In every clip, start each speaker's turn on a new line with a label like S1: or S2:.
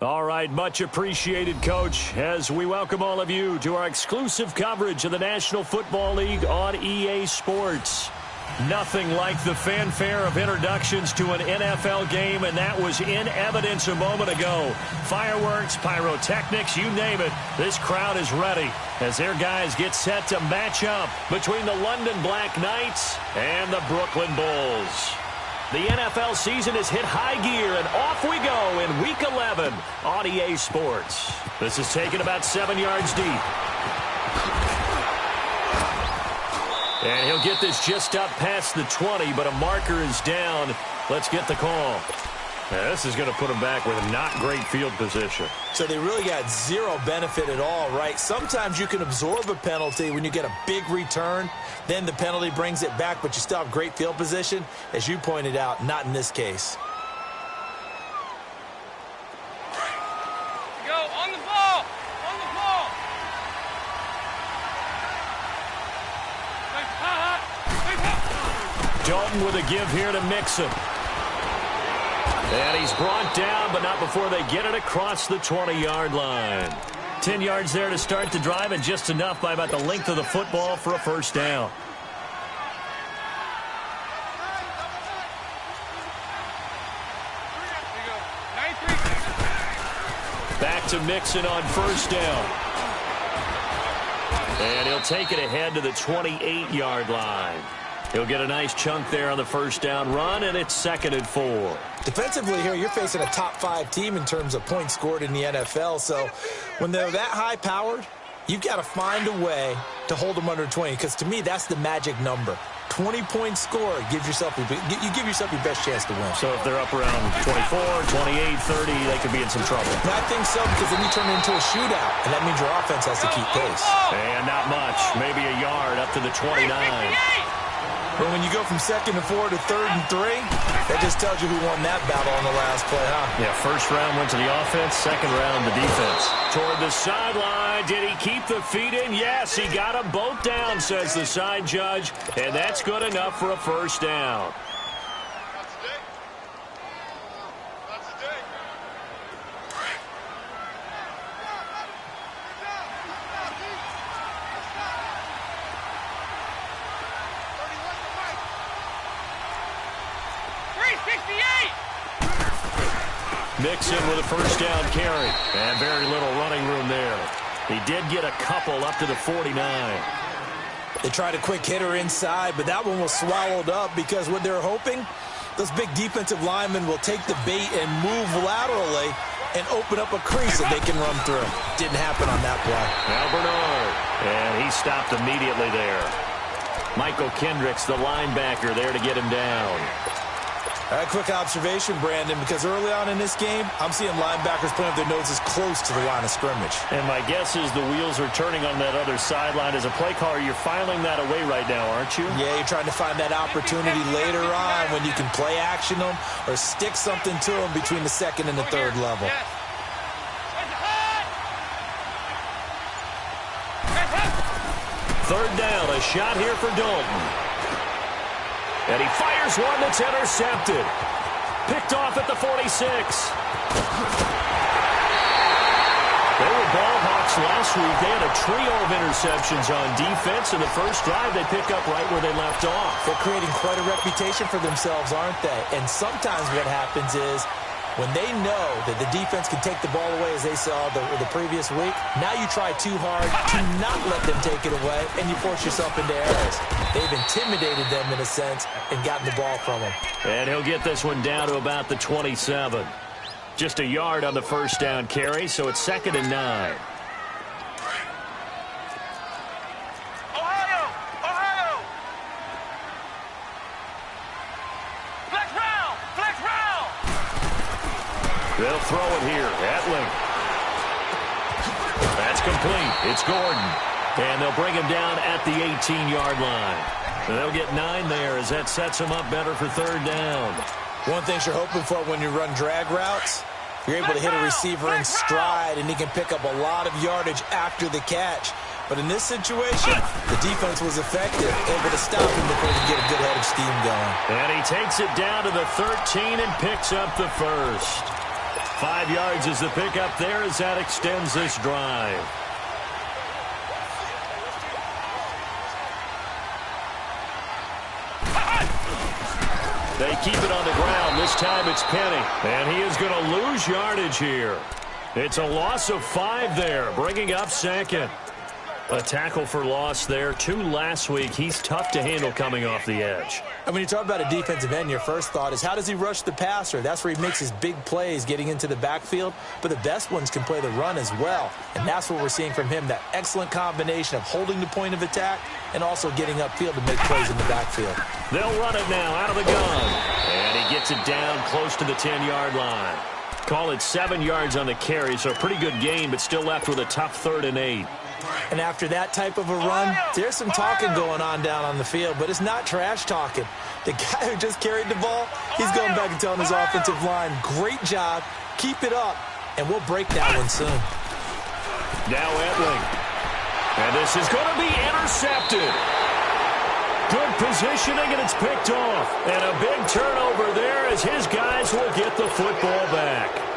S1: All right, much appreciated, Coach, as we welcome all of you to our exclusive coverage of the National Football League on EA Sports. Nothing like the fanfare of introductions to an NFL game, and that was in evidence a moment ago. Fireworks, pyrotechnics, you name it, this crowd is ready as their guys get set to match up between the London Black Knights and the Brooklyn Bulls. The NFL season has hit high gear, and off we go in Week 11 on EA Sports. This is taken about 7 yards deep. And he'll get this just up past the 20, but a marker is down. Let's get the call. Now, this is going to put him back with a not great field position.
S2: So they really got zero benefit at all, right? Sometimes you can absorb a penalty when you get a big return. Then the penalty brings it back, but you still have great field position. As you pointed out, not in this case.
S3: Go on the ball! On the ball!
S1: Dalton with a give here to Mixon. And he's brought down, but not before they get it across the 20-yard line. 10 yards there to start the drive, and just enough by about the length of the football for a first down. Back to Mixon on first down. And he'll take it ahead to the 28-yard line. He'll get a nice chunk there on the first down run, and it's 2nd and 4.
S2: Defensively here, you're facing a top-5 team in terms of points scored in the NFL. So when they're that high-powered, you've got to find a way to hold them under 20, because to me, that's the magic number. 20-point score gives yourself you give yourself your best chance to win.
S1: So if they're up around 24, 28, 30, they could be in some trouble.
S2: And I think so, because then you turn it into a shootout, and that means your offense has to keep pace.
S1: And not much, maybe a yard up to the 29.
S2: But when you go from 2nd and 4 to 3rd and 3, that just tells you who won that battle on the last play, huh?
S1: Yeah, first round went to the offense, second round the defense. Toward the sideline, did he keep the feet in? Yes, he got them both down, says the side judge, and that's good enough for a first down. Mixon with a first down carry, and very little running room there. He did get a couple up to the 49.
S2: They tried a quick hitter inside, but that one was swallowed up because what they're hoping, those big defensive linemen will take the bait and move laterally and open up a crease that they can run through. Didn't happen on that play.
S1: Now Bernard, and he stopped immediately there. Michael Kendricks, the linebacker, there to get him down.
S2: All right, quick observation, Brandon, because early on in this game, I'm seeing linebackers putting up their noses close to the line of scrimmage.
S1: And my guess is the wheels are turning on that other sideline. As a play caller, you're filing that away right now, aren't you?
S2: Yeah, you're trying to find that opportunity later on when you can play action them or stick something to them between the 2nd and the 3rd level.
S1: Third down, a shot here for Dalton. And he fires one that's intercepted. Picked off at the 46. They were ball hawks last week. They had a trio of interceptions on defense. In the first drive, they pick up right where they left off.
S2: They're creating quite a reputation for themselves, aren't they? And sometimes what happens is when they know that the defense can take the ball away, as they saw the previous week, now you try too hard to not let them take it away, and you force yourself into errors. They've intimidated them in a sense and gotten the ball from them.
S1: And he'll get this one down to about the 27. Just a yard on the first down carry, so it's 2nd and 9. They'll throw it here. Etling. That's complete. It's Gordon. And they'll bring him down at the 18-yard line. So they'll get 9 there as that sets them up better for 3rd down.
S2: One thing you're hoping for when you run drag routes, you're able to hit a receiver in stride, and he can pick up a lot of yardage after the catch. But in this situation, the defense was effective, able to stop him before he could get a good head of steam going.
S1: And he takes it down to the 13 and picks up the first. 5 yards is the pickup there as that extends this drive. They keep it on the ground. This time it's Penny. And he is going to lose yardage here. It's a loss of 5 there, bringing up second. A tackle for loss there. 2 last week. He's tough to handle coming off the edge.
S2: And when you talk about a defensive end, your first thought is how does he rush the passer? That's where he makes his big plays getting into the backfield. But the best ones can play the run as well. And that's what we're seeing from him, that excellent combination of holding the point of attack and also getting upfield to make plays in the backfield.
S1: They'll run it now out of the gun. And he gets it down close to the 10-yard line. Call it 7 yards on the carry, so a pretty good gain, but still left with a tough 3rd and 8.
S2: And after that type of a run, there's some talking going on down on the field, but it's not trash talking. The guy who just carried the ball, he's going back and telling his offensive line, great job, keep it up, and we'll break that one soon.
S1: Now Etling. And this is going to be intercepted. Good positioning, and it's picked off. And a big turnover there as his guys will get the football back.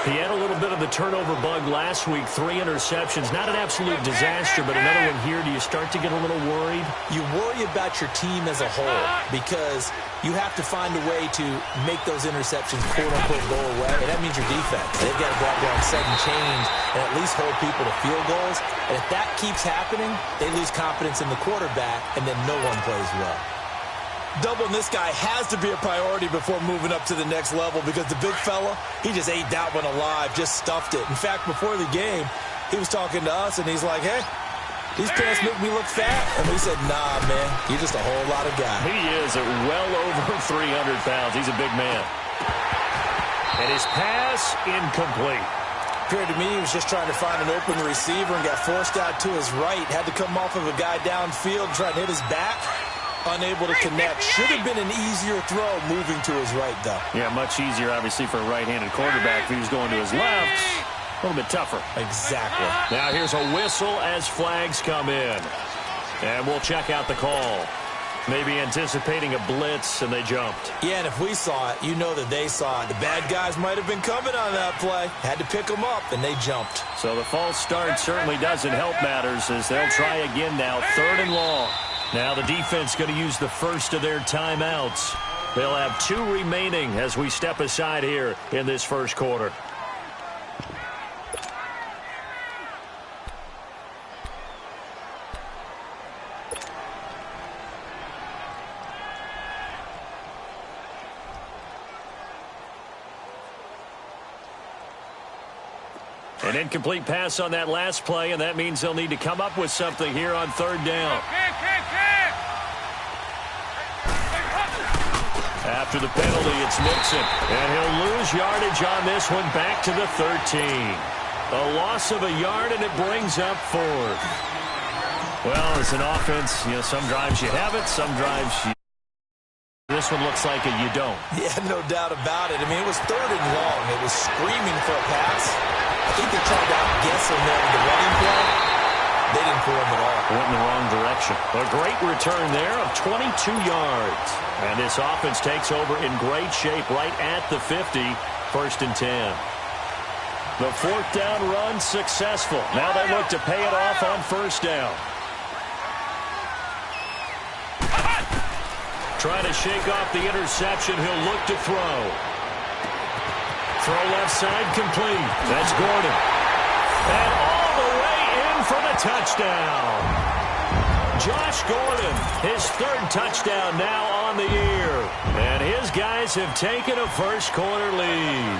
S1: He had a little bit of the turnover bug last week, 3 interceptions. Not an absolute disaster, but another one here. Do you start to get a little worried?
S2: You worry about your team as a whole because you have to find a way to make those interceptions, quote-unquote, go away. And that means your defense. They've got to go out there and set and change and at least hold people to field goals. And if that keeps happening, they lose confidence in the quarterback, and then no one plays well. Doubling this guy has to be a priority before moving up to the next level because the big fella, he just ate that one alive, just stuffed it. In fact, before the game, he was talking to us, and he's like, hey, these pants make me look fat. And we said, nah, man, you're just a whole lot of guy.
S1: He is at well over 300 pounds. He's a big man. And his pass incomplete.
S2: Appeared to me he was just trying to find an open receiver and got forced out to his right. Had to come off of a guy downfield, try to hit his back. Unable to connect. Should have been an easier throw moving to his right, though.
S1: Yeah, much easier, obviously, for a right-handed quarterback. If he was going to his left, a little bit tougher.
S2: Exactly.
S1: Now here's a whistle as flags come in. And we'll check out the call. Maybe anticipating a blitz, and they jumped.
S2: Yeah, and if we saw it, you know that they saw it. The bad guys might have been coming on that play. Had to pick them up, and they jumped.
S1: So the false start certainly doesn't help matters as they'll try again now. 3rd and long. Now the defense going to use the first of their timeouts. They'll have 2 remaining as we step aside here in this first quarter. An incomplete pass on that last play, and that means they'll need to come up with something here on 3rd down. After the penalty, it's Mixon, and he'll lose yardage on this one back to the 13. A loss of a yard, and it brings up 4th. Well, as an offense, some drives you have it, some drives you... This one looks like you don't.
S2: Yeah, no doubt about it. I mean, it was 3rd and long. It was screaming for a pass. I think they tried to outguess him there with the running play. They didn't pull him at all.
S1: Went in the wrong direction. A great return there of 22 yards. And this offense takes over in great shape right at the 50, 1st and 10. The 4th down run successful. Now they look to pay it off on 1st down. Trying to shake off the interception. He'll look to throw. Throw left side complete. That's Gordon. And all the way in for the touchdown. Josh Gordon, his 3rd touchdown now on the year. And his guys have taken a first quarter lead.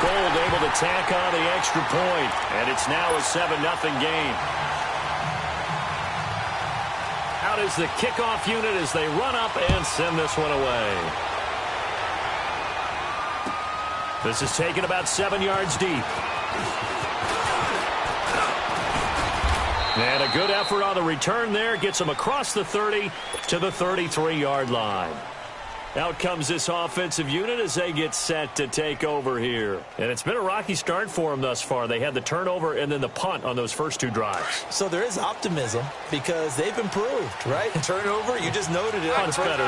S1: Gold able to tack on the extra point. And it's now a 7-0 game. Out is the kickoff unit as they run up and send this one away. This is taken about 7 yards deep. And a good effort on the return there. Gets them across the 30 to the 33-yard line. Out comes this offensive unit as they get set to take over here. And it's been a rocky start for them thus far. They had the turnover and then the punt on those first two drives.
S2: So there is optimism because they've improved, right? Turnover, you just noted it.
S1: Punt's better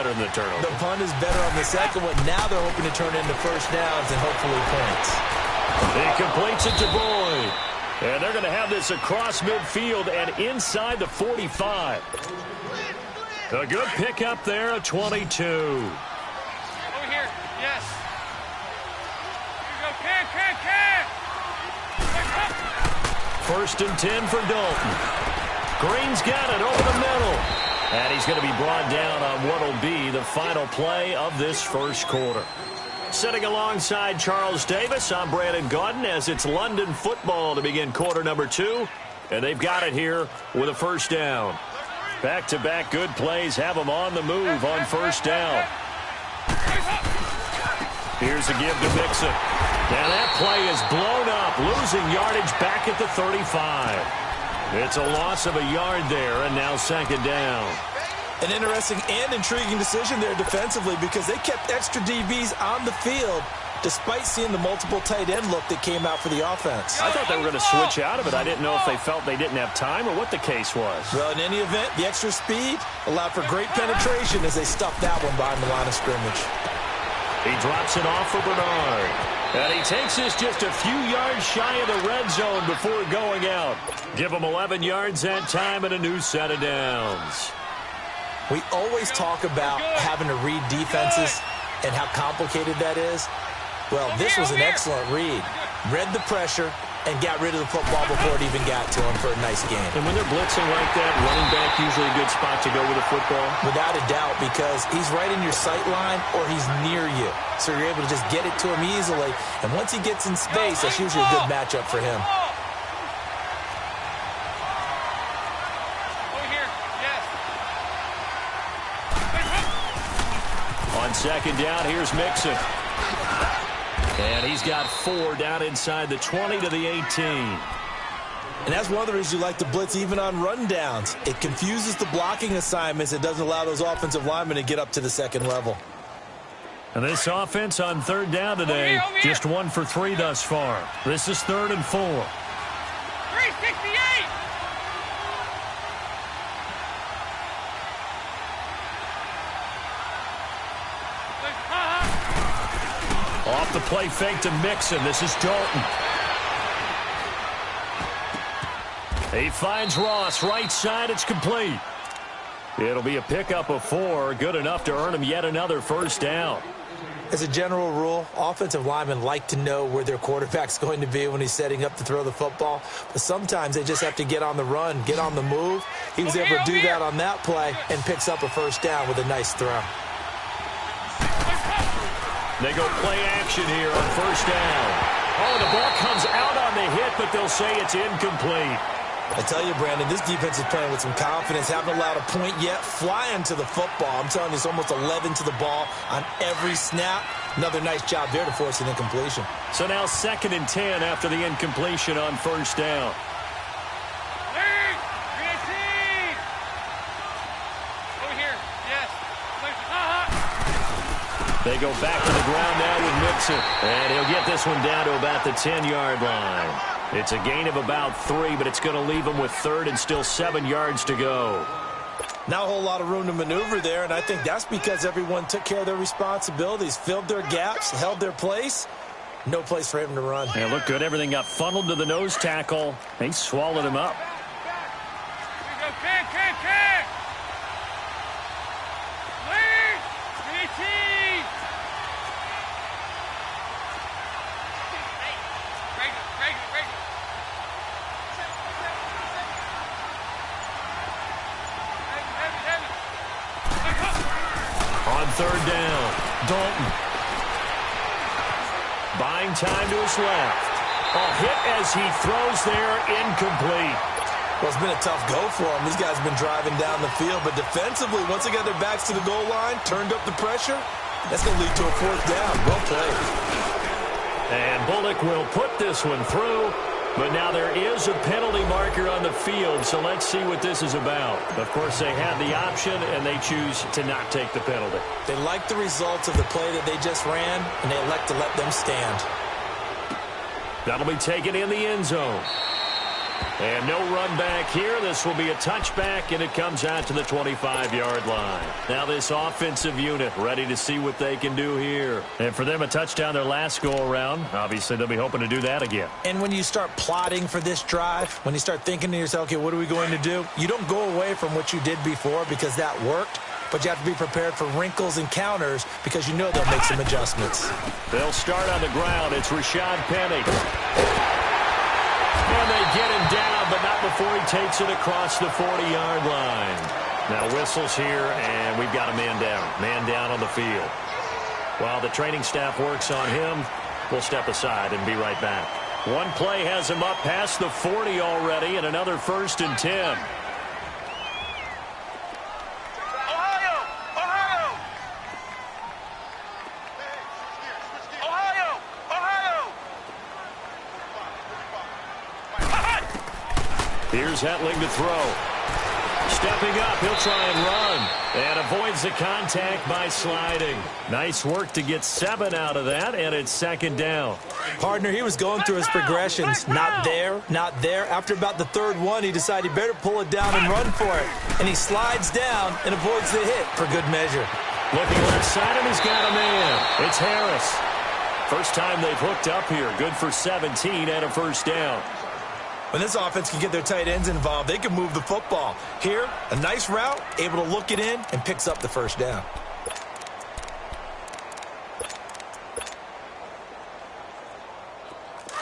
S1: than the turnover.
S2: The punt is better on the second one. Now they're hoping to turn it into first downs and hopefully points.
S1: He completes it to Boyd. And they're going to have this across midfield and inside the 45. A good pickup there at 22.
S3: Over here. Yes. Here you go. Can.
S1: First and 10 for Dalton. Green's got it over the middle. And he's going to be brought down on what will be the final play of this first quarter. Sitting alongside Charles Davis, I'm Brandon Gaudin as it's London football to begin quarter number 2. And they've got it here with a first down. Back-to-back good plays have them on the move on first down. Here's a give to Mixon. Now that play is blown up, losing yardage back at the 35. It's a loss of a yard there, and now second down.
S2: An interesting and intriguing decision there defensively because they kept extra DBs on the field despite seeing the multiple tight end look that came out for the offense.
S1: I thought they were going to switch out of it. I didn't know if they felt they didn't have time or what the case was.
S2: Well, in any event, the extra speed allowed for great penetration as they stuffed that one behind the line of scrimmage.
S1: He drops it off for Bernard. And he takes this just a few yards shy of the red zone before going out. Give him 11 yards that time and a new set of downs.
S2: We always talk about having to read defenses and how complicated that is. Well, this was an excellent read. Read the pressure and got rid of the football before it even got to him for a nice game.
S1: And when they're blitzing like that, running back usually a good spot to go with the football?
S2: Without a doubt, because he's right in your sight line or he's near you. So you're able to just get it to him easily. And once he gets in space, that's usually a good matchup for him.
S3: Over here. Yes.
S1: On second down, here's Mixon. And he's got 4 down inside the 20 to the 18.
S2: And that's one of the reasons you like to blitz even on rundowns. It confuses the blocking assignments. It doesn't allow those offensive linemen to get up to the second level.
S1: And this offense on third down today,
S3: over here.
S1: just 1 for 3 thus far. This is 3rd and 4.
S3: 368.
S1: Off the play fake to Mixon. This is Dalton. He finds Ross right side. It's complete. It'll be a pickup of 4. Good enough to earn him yet another first down.
S2: As a general rule, offensive linemen like to know where their quarterback's going to be when he's setting up to throw the football. But sometimes they just have to get on the run, get on the move. He was able to do that on that play and picks up a first down with a nice throw.
S1: They go play action here on first down. Oh, the ball comes out on the hit, but they'll say it's incomplete.
S2: I tell you, Brandon, this defense is playing with some confidence. Haven't allowed a point yet. Flying to the football. I'm telling you, it's almost 11 to the ball on every snap. Another nice job there to force an incompletion.
S1: So now 2nd and 10 after the incompletion on first down.
S3: Over here. Yes.
S1: They go back to the ground now with Mixon. And he'll get this one down to about the 10-yard line. It's a gain of about 3, but it's going to leave him with 3rd and still 7 yards to go.
S2: Not a whole lot of room to maneuver there, and I think that's because everyone took care of their responsibilities, filled their gaps, held their place. No place for him to run.
S1: Yeah, looked good. Everything got funneled to the nose tackle. They swallowed him up.
S3: Here we go. Can. Please. 18. Regular.
S1: On third down, Dalton. Buying time to his left. A hit as he throws there, incomplete.
S2: Well, it's been a tough go for him. These guys have been driving down the field, but defensively, once they got their backs to the goal line, turned up the pressure, that's going to lead to a 4th down. Well played.
S1: And Bullock will put this one through. But now there is a penalty marker on the field, so let's see what this is about. Of course, they had the option, and they choose to not take the penalty.
S2: They like the results of the play that they just ran, and they elect to let them stand.
S1: That'll be taken in the end zone. And no run back here. This will be a touchback, and it comes out to the 25-yard line. Now this offensive unit ready to see what they can do here. And for them, a touchdown their last go-around. Obviously, they'll be hoping to do that again.
S2: And when you start plotting for this drive, when you start thinking to yourself, okay, what are we going to do? You don't go away from what you did before because that worked, but you have to be prepared for wrinkles and counters because you know they'll make some adjustments.
S1: They'll start on the ground. It's Rashad Penny. And they get him down, but not before he takes it across the 40-yard line. Now whistles here, and we've got a man down. Man down on the field. While the training staff works on him, we'll step aside and be right back. One play has him up past the 40 already, and another 1st and 10. Here's Hetling to throw. Stepping up, he'll try and run. And avoids the contact by sliding. Nice work to get 7 out of that, and it's 2nd down.
S2: Partner, he was going through his progressions. Not there, not there. After about the 3rd one, he decided he better pull it down and run for it. And he slides down and avoids the hit for good measure.
S1: Looking left side, and he's got a man. It's Harris. First time they've hooked up here. Good for 17 and a 1st down.
S2: When this offense can get their tight ends involved, they can move the football. Here, a nice route, able to look it in, and picks up the 1st down.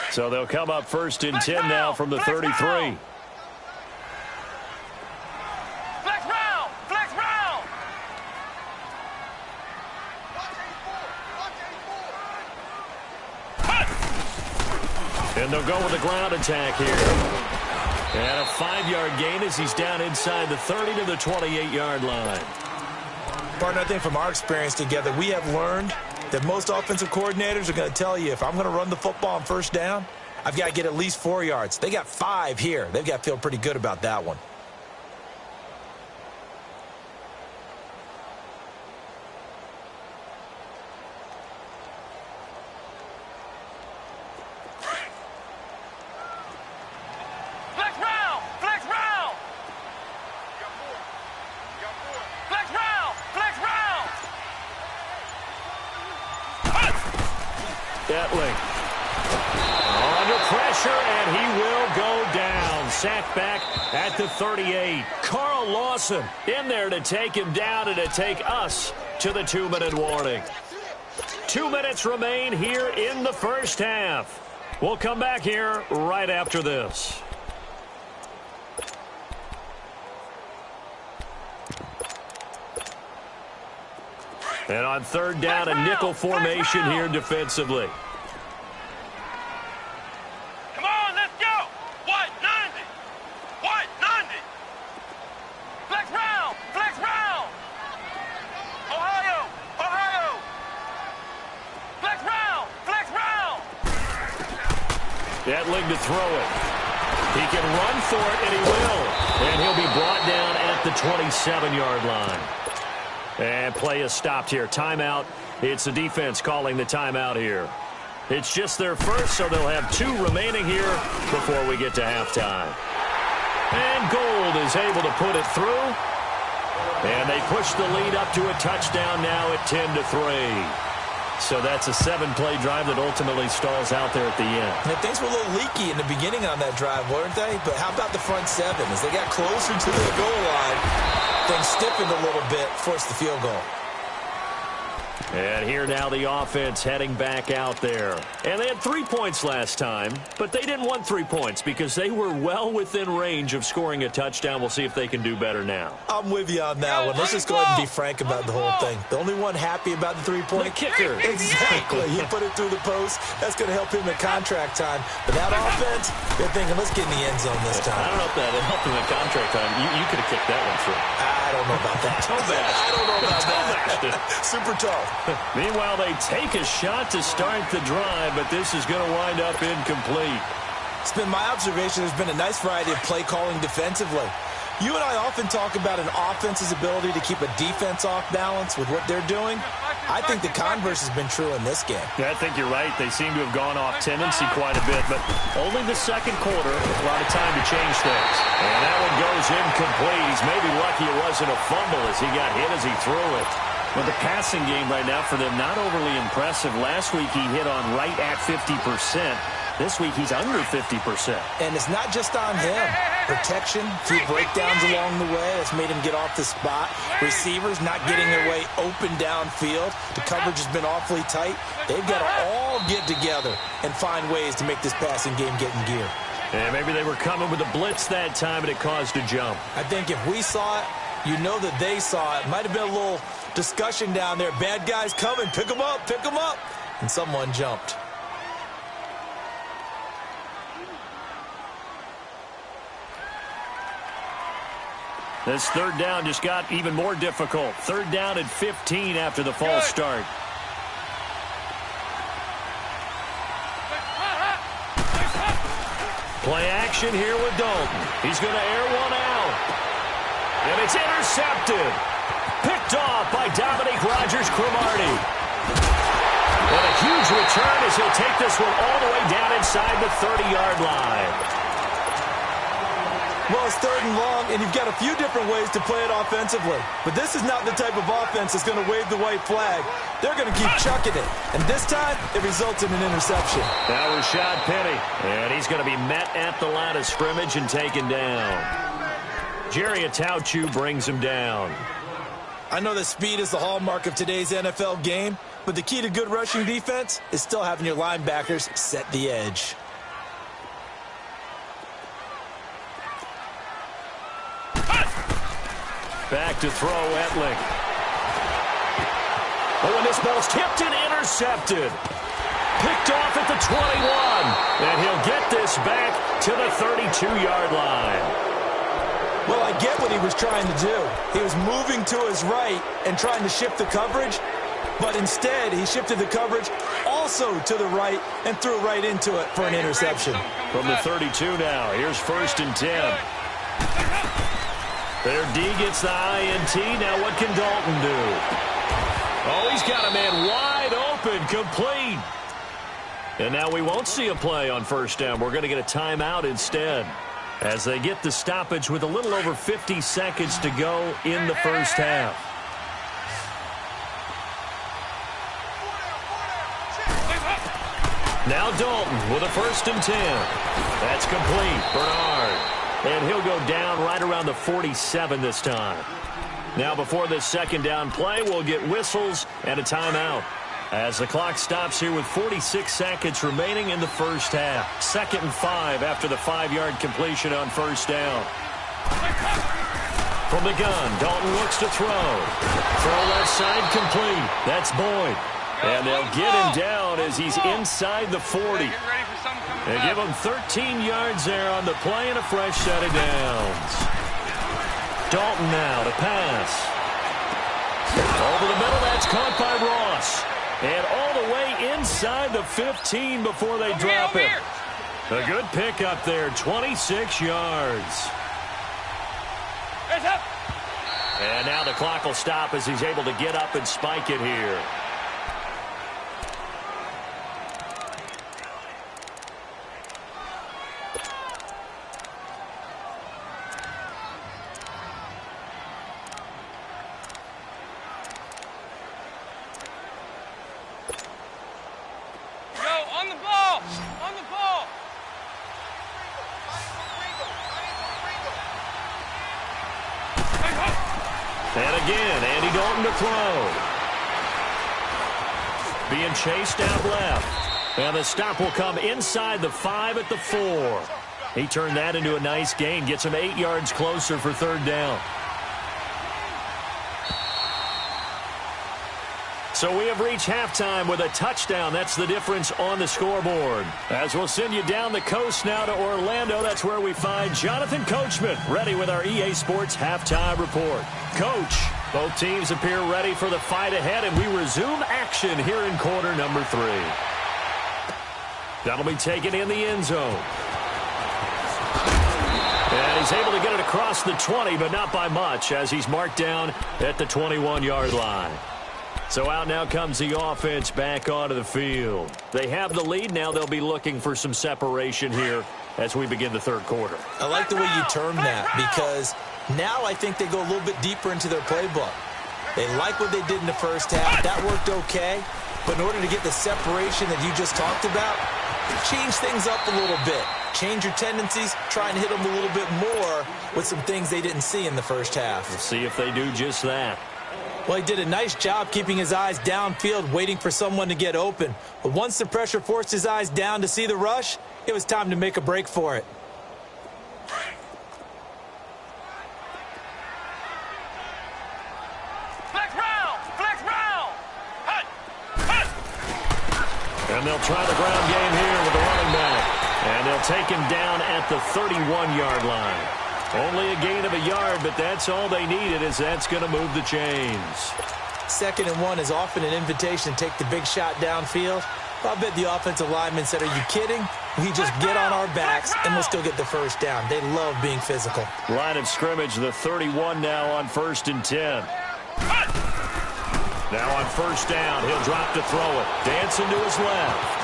S1: So they'll come up 1st and 10 now from the 33. And they'll go with a ground attack here. And a 5-yard gain as he's down inside the 30 to the 28-yard line.
S2: Partner, I think from our experience together, we have learned that most offensive coordinators are going to tell you, if I'm going to run the football on 1st down, I've got to get at least 4 yards. They got 5 here. They've got to feel pretty good about that one.
S1: Hetling under pressure, and he will go down. Sacked back at the 38. Carl Lawson in there to take him down and to take us to the 2-minute warning. 2 minutes remain here in the 1st half. We'll come back here right after this. And on 3rd down, a nickel formation here defensively.
S3: Come on, let's go. White 90. White 90. Flex round. Flex round. Ohio. Ohio. Flex round. Flex round.
S1: Hetling to throw it. He can run for it, and he will. And he'll be brought down at the 27-yard line. And play is stopped here. Timeout. It's the defense calling the timeout here. It's just their 1st, so they'll have 2 remaining here before we get to halftime. And Gould is able to put it through. And they push the lead up to a touchdown now at 10-3. So that's a 7-play drive that ultimately stalls out there at the end.
S2: And things were a little leaky in the beginning on that drive, weren't they? But how about the front 7? As they got closer to the goal line, things stiffened a little bit, forced the field goal.
S1: And here now the offense heading back out there. And they had 3 points last time, but they didn't want 3 points because they were well within range of scoring a touchdown. We'll see if they can do better now.
S2: I'm with you on that one. Let's just go ahead and be frank about the whole thing. The only one happy about the 3-point
S1: kicker.
S2: Exactly. He put it through the post. That's going to help him in contract time. But that offense, they're thinking, let's get in the end zone this time.
S1: I don't know if that helped him in contract time. You could have kicked that one through.
S2: I don't know about that. I don't know about that. Super tall.
S1: Meanwhile, they take a shot to start the drive, but this is going to wind up incomplete.
S2: It's been my observation there's been a nice variety of play calling defensively. You and I often talk about an offense's ability to keep a defense off balance with what they're doing. I think the converse has been true in this game.
S1: Yeah, I think you're right. They seem to have gone off tendency quite a bit, but only the second quarter, a lot of time to change things. And that one goes incomplete. He's maybe lucky it wasn't a fumble as he got hit as he threw it. Well, the passing game right now for them, not overly impressive. Last week he hit on right at 50%. This week he's under 50%.
S2: And it's not just on him. Protection, few breakdowns along the way. That's made him get off the spot. Receivers not getting their way open downfield. The coverage has been awfully tight. They've got to all get together and find ways to make this passing game get in gear.
S1: And maybe they were coming with a blitz that time and it caused a jump.
S2: I think if we saw it, you know that they saw it. Might have been a little discussion down there. Bad guys coming. Pick them up. Pick them up. And someone jumped.
S1: This third down just got even more difficult. Third down at 15 after the false start. Play action here with Dalton. He's going to air one out. And it's intercepted. Picked off by Dominique Rodgers-Cromartie. And a huge return as he'll take this one all the way down inside the 30-yard line.
S2: Well, it's third and long, and you've got a few different ways to play it offensively. But this is not the type of offense that's going to wave the white flag. They're going to keep chucking it. And this time, it results in an interception.
S1: That was Rashad Penny. And he's going to be met at the line of scrimmage and taken down. Jerry Atauchu brings him down.
S2: I know that speed is the hallmark of today's NFL game, but the key to good rushing defense is still having your linebackers set the edge.
S1: Back to throw, Etling. Oh, and this ball's tipped and intercepted. Picked off at the 21. And he'll get this back to the 32-yard line.
S2: Well, I get what he was trying to do. He was moving to his right and trying to shift the coverage, but instead he shifted the coverage also to the right and threw right into it for an interception.
S1: From the 32 now, here's 1st and 10. Their D gets the INT. Now what can Dalton do? Oh, he's got a man wide open, complete. And now we won't see a play on 1st down. We're going to get a timeout instead as they get the stoppage with a little over 50 seconds to go in the first half. Now Dalton with a 1st and 10. That's complete. Bernard. And he'll go down right around the 47 this time. Now before this 2nd down play, we'll get whistles and a timeout as the clock stops here with 46 seconds remaining in the first half. 2nd and 5 after the 5-yard completion on 1st down. From the gun, Dalton looks to throw. Throw left side complete. That's Boyd. And they'll get him down as he's inside the 40. They give him 13 yards there on the play and a fresh set of downs. Dalton now to pass. Over the middle, that's caught by Ross. And all the way inside the 15 before they drop him. A good pickup there, 26 yards. And now the clock will stop as he's able to get up and spike it here. And again, Andy Dalton to throw. Being chased out left. And the stop will come inside the 5 at the 4. He turned that into a nice gain. Gets him 8 yards closer for 3rd down. So we have reached halftime with a touchdown. That's the difference on the scoreboard. As we'll send you down the coast now to Orlando, that's where we find Jonathan Coachman, ready with our EA Sports Halftime Report. Coach, both teams appear ready for the fight ahead, and we resume action here in quarter number 3. That'll be taken in the end zone. He's able to get it across the 20, but not by much, as he's marked down at the 21-yard line. So out now comes the offense back onto the field. They have the lead. Now they'll be looking for some separation here as we begin the third quarter.
S2: I like the way you term that, because now I think they go a little bit deeper into their playbook. They like what they did in the first half. That worked okay. But in order to get the separation that you just talked about, change things up a little bit. Change your tendencies. Try and hit them a little bit more with some things they didn't see in the first half.
S1: We'll see if they do just that.
S2: Well, he did a nice job keeping his eyes downfield, waiting for someone to get open. But once the pressure forced his eyes down to see the rush, it was time to make a break for it.
S3: Flex round! Flex round! Hut! Hut!
S1: And they'll try the ground game here with the running back. And they'll take him down at the 31-yard line. Only a gain of a yard, but that's all they needed, as that's going to move the chains.
S2: 2nd and 1 is often an invitation to take the big shot downfield. I bet the offensive lineman said, "Are you kidding? We just get on our backs and we'll still get the first down." They love being physical.
S1: Line of scrimmage, the 31 now on 1st and 10. Now on 1st down, he'll drop to throw it. Dancing to his left.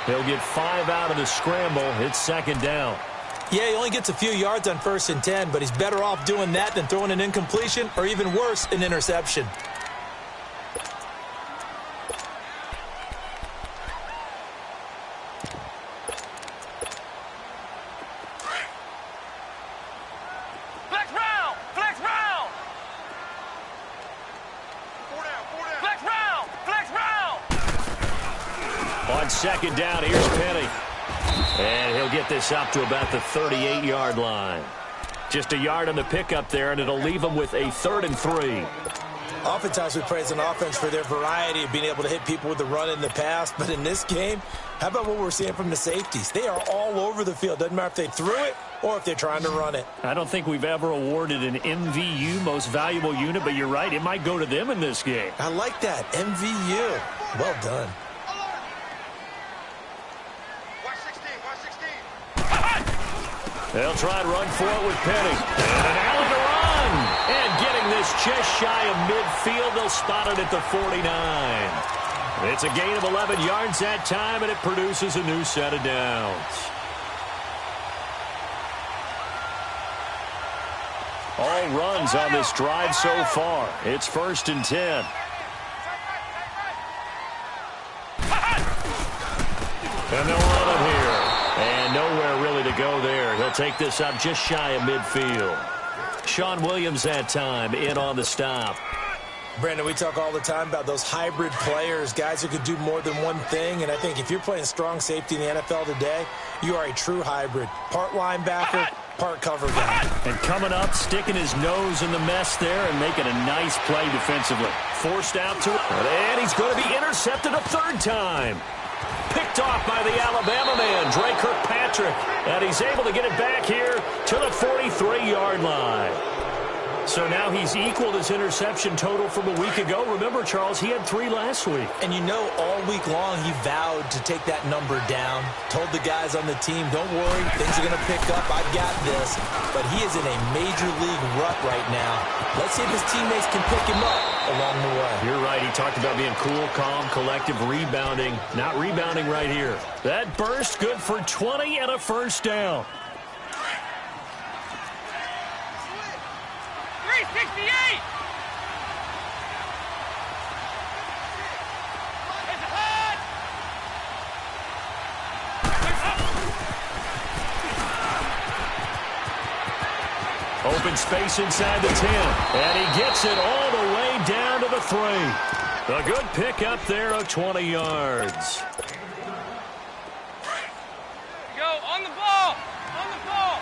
S1: He'll get 5 out of the scramble. It's 2nd down.
S2: Yeah, he only gets a few yards on 1st and 10, but he's better off doing that than throwing an incompletion, or even worse, an interception.
S3: Flex round! Flex round! Flex round! Flex round!
S1: On 2nd down, here's Penny. And he'll get this up to about the 38-yard line. Just a yard on the pickup there, and it'll leave him with a 3rd and 3.
S2: Oftentimes we praise an offense for their variety of being able to hit people with the run in the pass, but in this game, how about what we're seeing from the safeties? They are all over the field. Doesn't matter if they threw it or if they're trying to run it.
S1: I don't think we've ever awarded an MVU, most valuable unit, but you're right, it might go to them in this game.
S2: I like that, MVU. Well done.
S1: They'll try and run for it with Penny. And an alley to run. And getting this just shy of midfield, they'll spot it at the 49. It's a gain of 11 yards that time, and it produces a new set of downs. All runs on this drive so far. It's 1st and 10. And they'll run it here. And nowhere really to go there. He'll take this up just shy of midfield. Sean Williams that time in on the stop.
S2: Brandon, we talk all the time about those hybrid players, guys who could do more than one thing. And I think if you're playing strong safety in the NFL today, you are a true hybrid. Part linebacker, part cover guy.
S1: And coming up, sticking his nose in the mess there and making a nice play defensively. Forced out to it. And he's going to be intercepted a 3rd time. Picked off by the Alabama man, Dre Kirkpatrick. And he's able to get it back here to the 43-yard line. So now he's equaled his interception total from a week ago. Remember, Charles, he had 3 last week.
S2: And you know, all week long he vowed to take that number down. Told the guys on the team, don't worry, things are going to pick up. I've got this. But he is in a major league rut right now. Let's see if his teammates can pick him up along the way.
S1: You're right. He talked about being cool, calm, collective, rebounding. Not rebounding right here. That burst good for 20 and a 1st down.
S3: 368!
S1: Open space inside the 10. And he gets it all the way down to the 3. A good pick up there of 20 yards.
S3: Go on the ball! On the ball!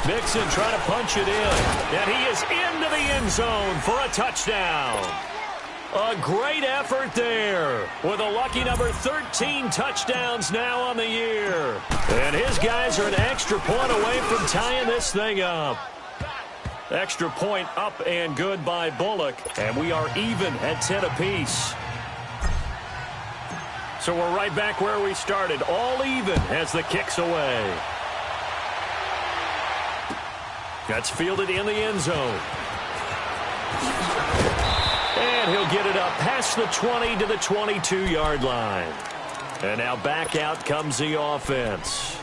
S1: Mixon trying to punch it in. And he is into the end zone for a touchdown. A great effort there with a lucky number 13 touchdowns now on the year. And his guys are an extra point away from tying this thing up. Extra point up and good by Bullock. And we are even at 10 apiece. So we're right back where we started, all even as the kick's away. That's fielded in the end zone. And he'll get it up past the 20 to the 22-yard line. And now back out comes the offense.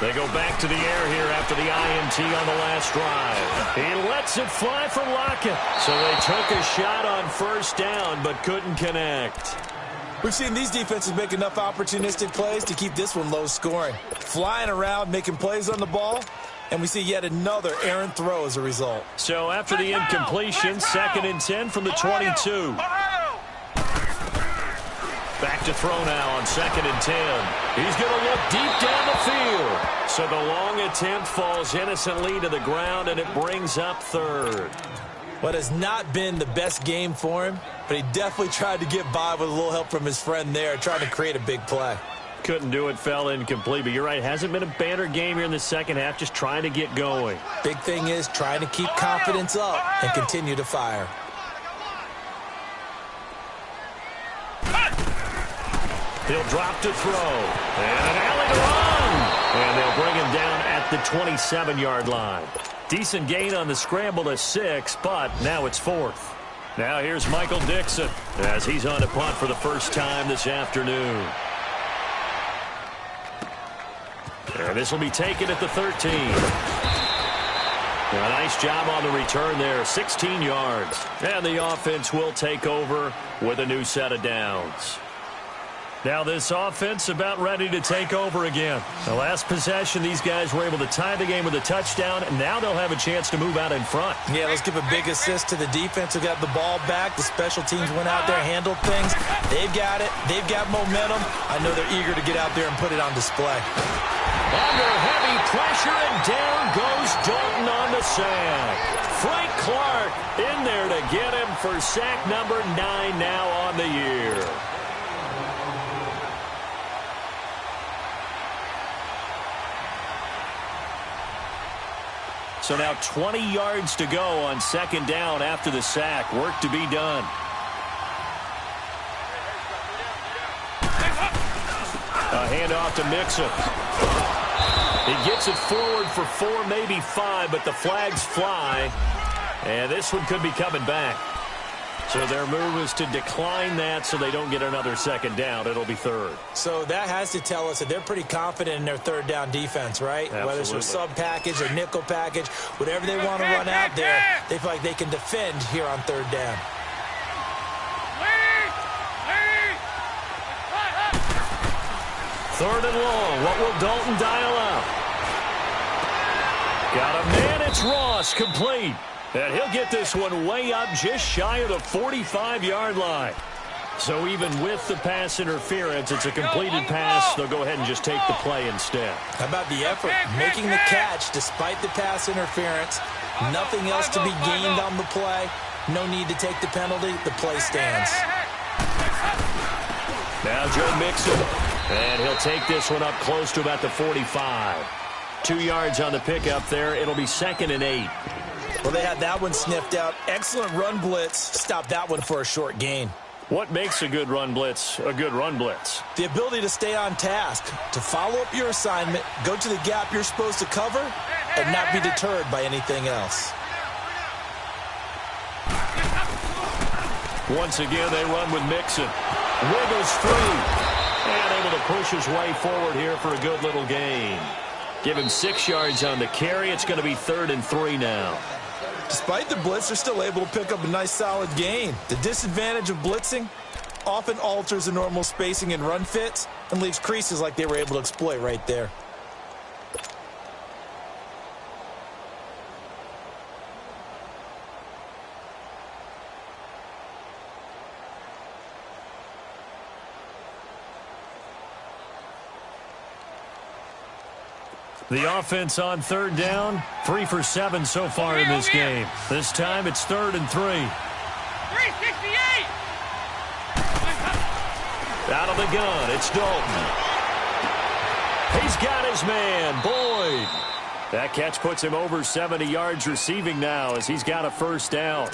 S1: They go back to the air here after the INT on the last drive. He lets it fly for Lockett. So they took a shot on first down but couldn't connect.
S2: We've seen these defenses make enough opportunistic plays to keep this one low scoring. Flying around, making plays on the ball, and we see yet another errant throw as a result.
S1: So after the incompletion, 2nd and 10 from the 22. Back to throw now on 2nd and 10. He's going to look deep down the field. So the long attempt falls innocently to the ground, and it brings up 3rd.
S2: What has not been the best game for him, but he definitely tried to get by with a little help from his friend there, trying to create a big play.
S1: Couldn't do it, fell incomplete, but you're right. Hasn't been a banner game here in the second half, just trying to get going.
S2: Big thing is trying to keep confidence up and continue to fire.
S1: He'll drop to throw. And an alley to run. And they'll bring him down at the 27-yard line. Decent gain on the scramble to 6, but now it's 4th. Now here's Michael Dixon as he's on a punt for the first time this afternoon. And this will be taken at the 13. A nice job on the return there, 16 yards. And the offense will take over with a new set of downs. Now this offense about ready to take over again. The last possession, these guys were able to tie the game with a touchdown, and now they'll have a chance to move out in front.
S2: Yeah, let's give a big assist to the defense who got the ball back. The special teams went out there, handled things. They've got it. They've got momentum. I know they're eager to get out there and put it on display.
S1: Under heavy pressure, and down goes Dalton on the sack. Frank Clark in there to get him for sack number 9 now on the year. So now 20 yards to go on 2nd down after the sack. Work to be done. A handoff to Mixon. He gets it forward for 4, maybe 5, but the flags fly. And this one could be coming back. So their move is to decline that so they don't get another 2nd down. It'll be 3rd.
S2: So that has to tell us that they're pretty confident in their 3rd down defense, right?
S1: Absolutely.
S2: Whether it's a sub package or nickel package, whatever they want to run out there, they feel like they can defend here on 3rd down.
S1: 3rd and long. What will Dalton dial out? Got a man. It's Ross, complete. And he'll get this one way up just shy of the 45-yard line. So even with the pass interference, it's a completed pass. They'll go ahead and just take the play instead.
S2: How about the effort? Making the catch despite the pass interference. Nothing else to be gained on the play. No need to take the penalty. The play stands.
S1: Now Joe Mixon. And he'll take this one up close to about the 45. 2 yards on the pickup there. It'll be 2nd and 8.
S2: Well, they had that one sniffed out. Excellent run blitz. Stop that one for a short gain.
S1: What makes a good run blitz a good run blitz?
S2: The ability to stay on task, to follow up your assignment, go to the gap you're supposed to cover, and not be deterred by anything else.
S1: Once again, they run with Mixon. Wiggles free. And able to push his way forward here for a good little gain. Give him 6 yards on the carry. It's going to be 3rd and 3 now.
S2: Despite the blitz, they're still able to pick up a nice solid gain. The disadvantage of blitzing often alters the normal spacing and run fits and leaves creases like they were able to exploit right there.
S1: The offense on 3rd down, 3 for 7 so far in this game. This time it's 3rd and 3.
S3: 368.
S1: Out of the gun, it's Dalton. He's got his man, Boyd. That catch puts him over 70 yards receiving now as he's got a first down.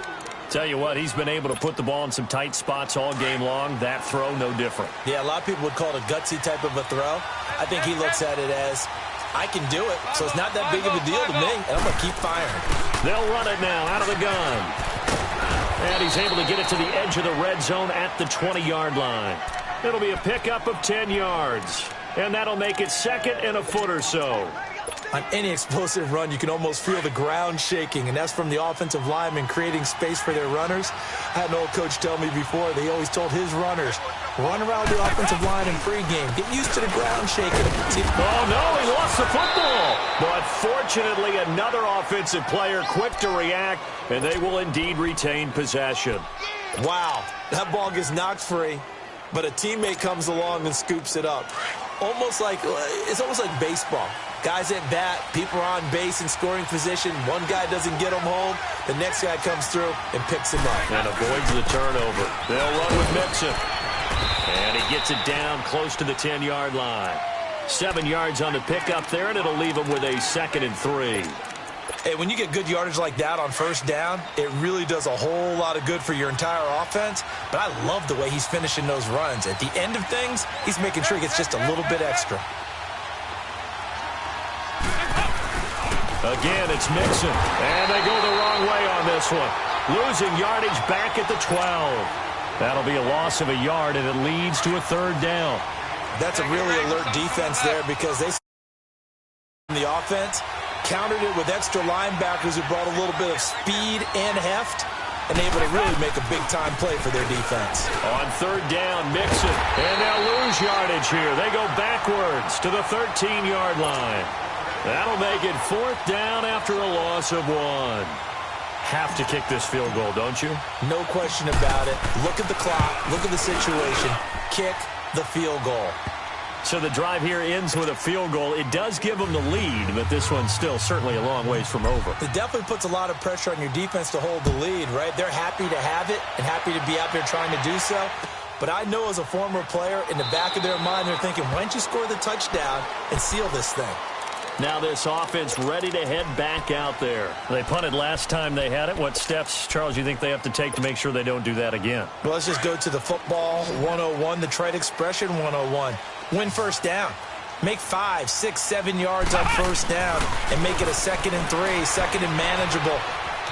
S1: Tell you what, he's been able to put the ball in some tight spots all game long. That throw, no different.
S2: Yeah, a lot of people would call it a gutsy type of a throw. I think he looks at it as, I can do it, so it's not that big of a deal to me, and I'm going to keep firing.
S1: They'll run it now out of the gun. And he's able to get it to the edge of the red zone at the 20-yard line. It'll be a pickup of 10 yards. And that'll make it second and a foot or so.
S2: On any explosive run, you can almost feel the ground shaking, and that's from the offensive linemen creating space for their runners. I had an old coach tell me before, they always told his runners, run around the offensive line in pregame. Get used to the ground shaking.
S1: Oh, no, he lost the football. But fortunately, another offensive player quick to react, and they will indeed retain possession.
S2: Wow, that ball gets knocked free, but a teammate comes along and scoops it up. It's almost like baseball. Guys at bat, people are on base in scoring position. One guy doesn't get him home. The next guy comes through and picks him up.
S1: And avoids the turnover. They'll run with Mixon. And he gets it down close to the 10-yard line. 7 yards on the pickup there, and it'll leave him with a 2nd and 3.
S2: Hey, when you get good yardage like that on first down, it really does a whole lot of good for your entire offense. But I love the way he's finishing those runs. At the end of things, he's making sure he gets just a little bit extra.
S1: Again, it's Mixon. And they go the wrong way on this one. Losing yardage back at the 12. That'll be a loss of a yard, and it leads to a 3rd down.
S2: That's a really alert defense there because they the offense countered it with extra linebackers who brought a little bit of speed and heft and able to really make a big-time play for their defense.
S1: On 3rd down, Mixon. And they'll lose yardage here. They go backwards to the 13-yard line. That'll make it 4th down after a loss of 1. Have to kick this field goal, don't you?
S2: No question about it. Look at the clock. Look at the situation. Kick the field goal.
S1: So the drive here ends with a field goal. It does give them the lead, but this one's still certainly a long ways from over.
S2: It definitely puts a lot of pressure on your defense to hold the lead, right? They're happy to have it and happy to be out there trying to do so. But I know as a former player, in the back of their mind, they're thinking, why don't you score the touchdown and seal this thing?
S1: Now this offense ready to head back out there. They punted last time they had it. What steps, Charles, you think they have to take to make sure they don't do that again?
S2: Well, let's just go to the football 101, the trade expression 101. Win first down. Make 5, 6, 7 yards on first down and make it a 2nd and 3, 2nd and manageable.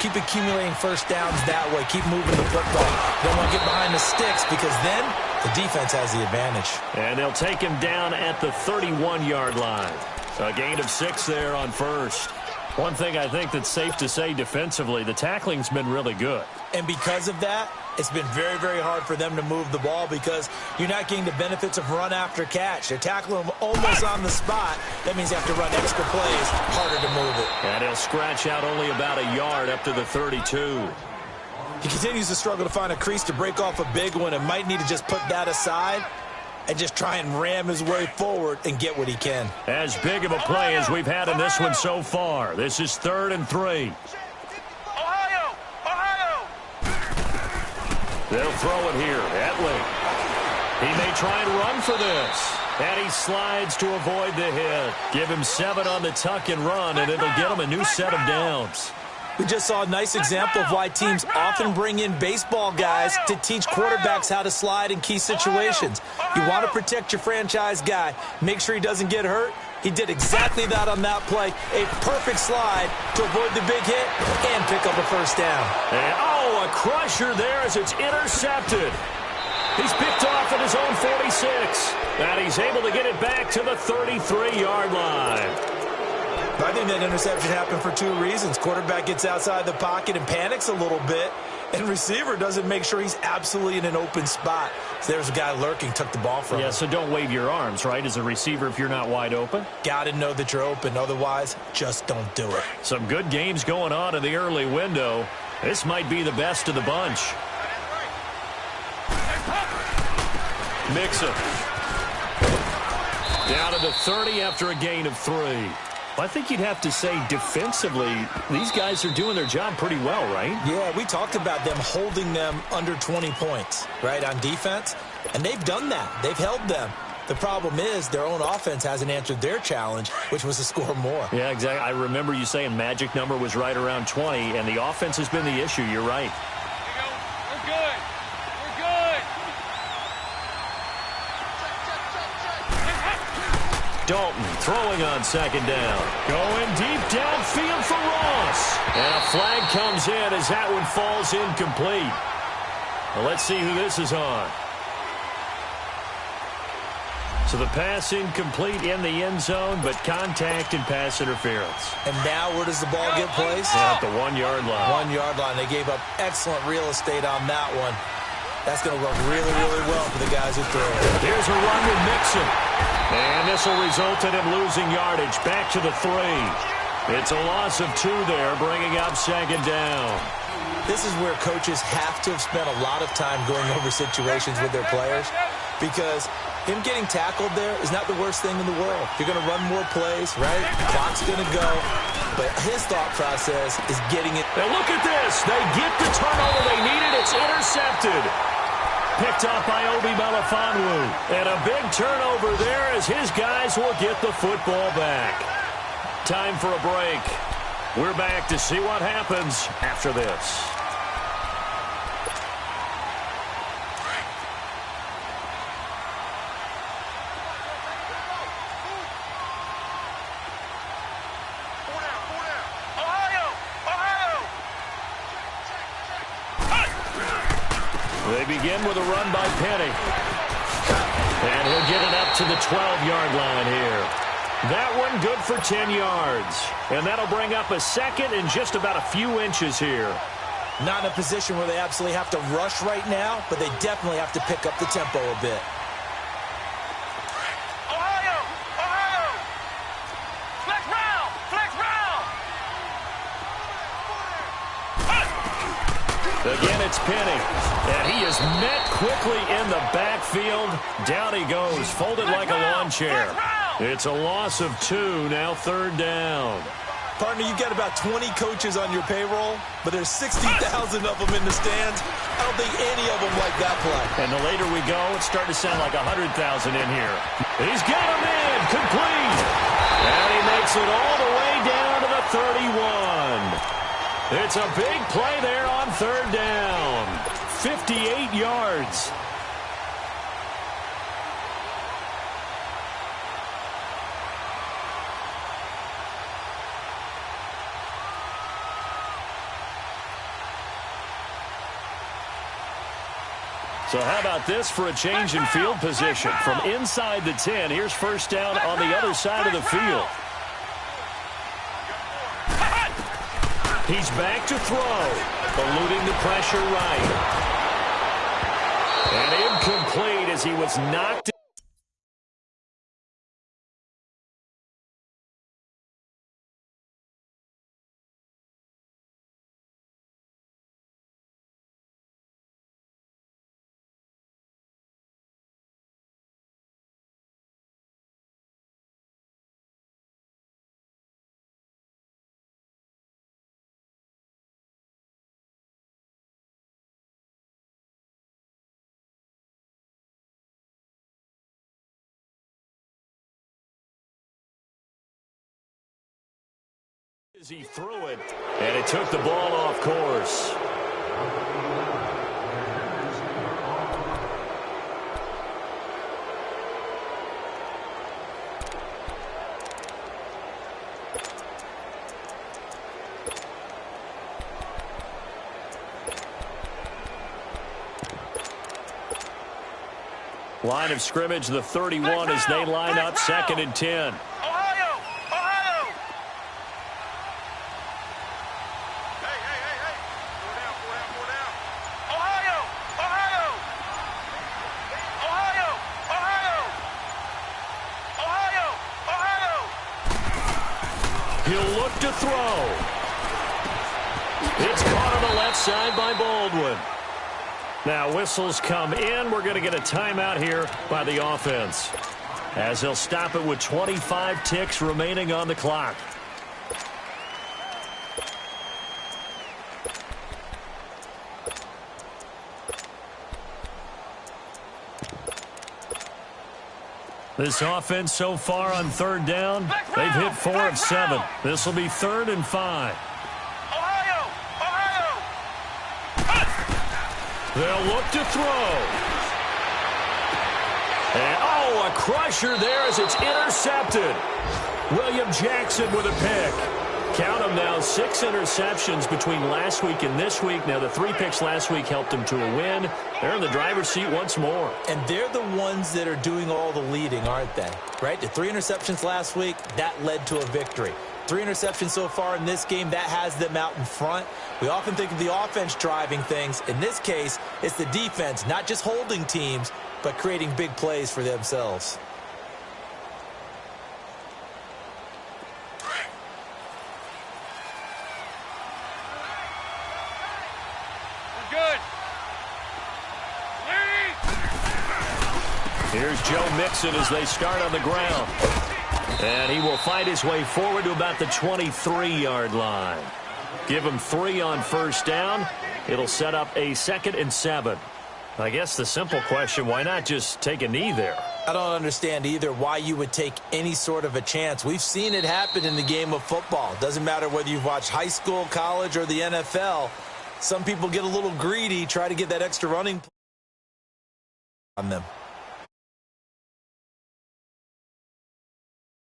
S2: Keep accumulating first downs that way. Keep moving the football. Don't want to get behind the sticks because then the defense has the advantage.
S1: And they'll take him down at the 31-yard line. A gain of 6 there on first. One thing I think that's safe to say defensively, the tackling's been really good.
S2: And because of that, it's been very, very hard for them to move the ball because you're not getting the benefits of run after catch. They're tackling them almost on the spot. That means you have to run extra plays, harder to move it.
S1: And he'll scratch out only about a yard up to the 32.
S2: He continues to struggle to find a crease to break off a big one and might need to just put that aside and just try and ram his way forward and get what he can.
S1: As big of a play as we've had in this one so far. This is 3rd and 3.
S3: Ohio! Ohio!
S1: They'll throw it here. Etley. He may try and run for this. And he slides to avoid the hit. Give him 7 on the tuck and run, and it'll get him a new set of downs.
S2: We just saw a nice example of why teams often bring in baseball guys to teach quarterbacks how to slide in key situations. You want to protect your franchise guy. Make sure he doesn't get hurt. He did exactly that on that play. A perfect slide to avoid the big hit and pick up a first down.
S1: And, oh, a crusher there as it's intercepted. He's picked off at his own 46. And he's able to get it back to the 33-yard line.
S2: I think that interception happened for 2 reasons. Quarterback gets outside the pocket and panics a little bit, and receiver doesn't make sure he's absolutely in an open spot. So there's a guy lurking, took the ball from him.
S1: Yeah, so don't wave your arms, right, as a receiver if you're not wide open?
S2: Got to know that you're open. Otherwise, just don't do it.
S1: Some good games going on in the early window. This might be the best of the bunch. Mixon. Down to the 30 after a gain of 3. I think you'd have to say defensively, these guys are doing their job pretty well, right?
S2: Yeah, we talked about them holding them under 20 points, right, on defense. And they've done that. They've held them. The problem is their own offense hasn't answered their challenge, which was to score more.
S1: Yeah, exactly. I remember you saying magic number was right around 20, and the offense has been the issue. You're right.
S3: We're good. We're good.
S1: Dalton throwing on second down. Going deep downfield for Ross. And a flag comes in as that one falls incomplete. Well, let's see who this is on. So the pass incomplete in the end zone, but contact and pass interference.
S2: And now where does the ball get placed?
S1: At the 1 yard line.
S2: 1 yard line. They gave up excellent real estate on that one. That's going to work really, really well for the guys who throw it.
S1: Here's a run with Mixon. And this will result in him losing yardage. Back to the 3. It's a loss of 2 there, bringing up second down.
S2: This is where coaches have to have spent a lot of time going over situations with their players, because him getting tackled there is not the worst thing in the world. You're going to run more plays, right? Clock's going to go. But his thought process is getting it.
S1: Now look at this. They get the turnover they needed. It's intercepted. Picked up by Obi Melifonwu. And a big turnover there as his guys will get the football back. Time for a break. We're back to see what happens after this. They begin with a run by Penny. And he'll get it up to the 12-yard line here. That one good for 10 yards. And that'll bring up a second and just about a few inches here.
S2: Not in a position where they absolutely have to rush right now, but they definitely have to pick up the tempo a bit.
S1: Again, it's Penny. And he is met quickly in the backfield. Down he goes, folded like a lawn chair. It's a loss of 2, now third down.
S2: Partner, you've got about 20 coaches on your payroll, but there's 60,000 of them in the stands. I don't think any of them like that play.
S1: And the later we go, it's starting to sound like 100,000 in here. He's got him in, complete. And he makes it all the way down to the 31. It's a big play there on third down. 58 yards. So how about this for a change in field position? From inside the 10, here's first down on the other side of the field. He's back to throw, eluding the pressure right. And incomplete as he was knocked. As he threw it, and it took the ball off course. Line of scrimmage, the 31 as they line up second and 10. He'll look to throw. It's caught on the left side by Baldwin. Now whistles come in. We're going to get a timeout here by the offense, as they'll stop it with 25 ticks remaining on the clock. This offense so far on third down, they've hit 4 of 7. This will be 3rd and 5.
S3: Ohio!
S1: They'll look to throw. And, a crusher there as it's intercepted. William Jackson with a pick. Count them now, 6 interceptions between last week and this week. Now, the 3 picks last week helped them to a win. They're in the driver's seat once more.
S2: And they're the ones that are doing all the leading, aren't they? Right? The 3 interceptions last week, that led to a victory. 3 interceptions so far in this game, that has them out in front. We often think of the offense driving things. In this case, it's the defense, not just holding teams, but creating big plays for themselves.
S3: Good.
S1: Here's Joe Mixon as they start on the ground. And he will find his way forward to about the 23-yard line. Give him 3 on first down. It'll set up a 2nd and 7. I guess the simple question, why not just take a knee there?
S2: I don't understand either why you would take any sort of a chance. We've seen it happen in the game of football. Doesn't matter whether you've watched high school, college, or the NFL. Some people get a little greedy, try to get that extra running on them.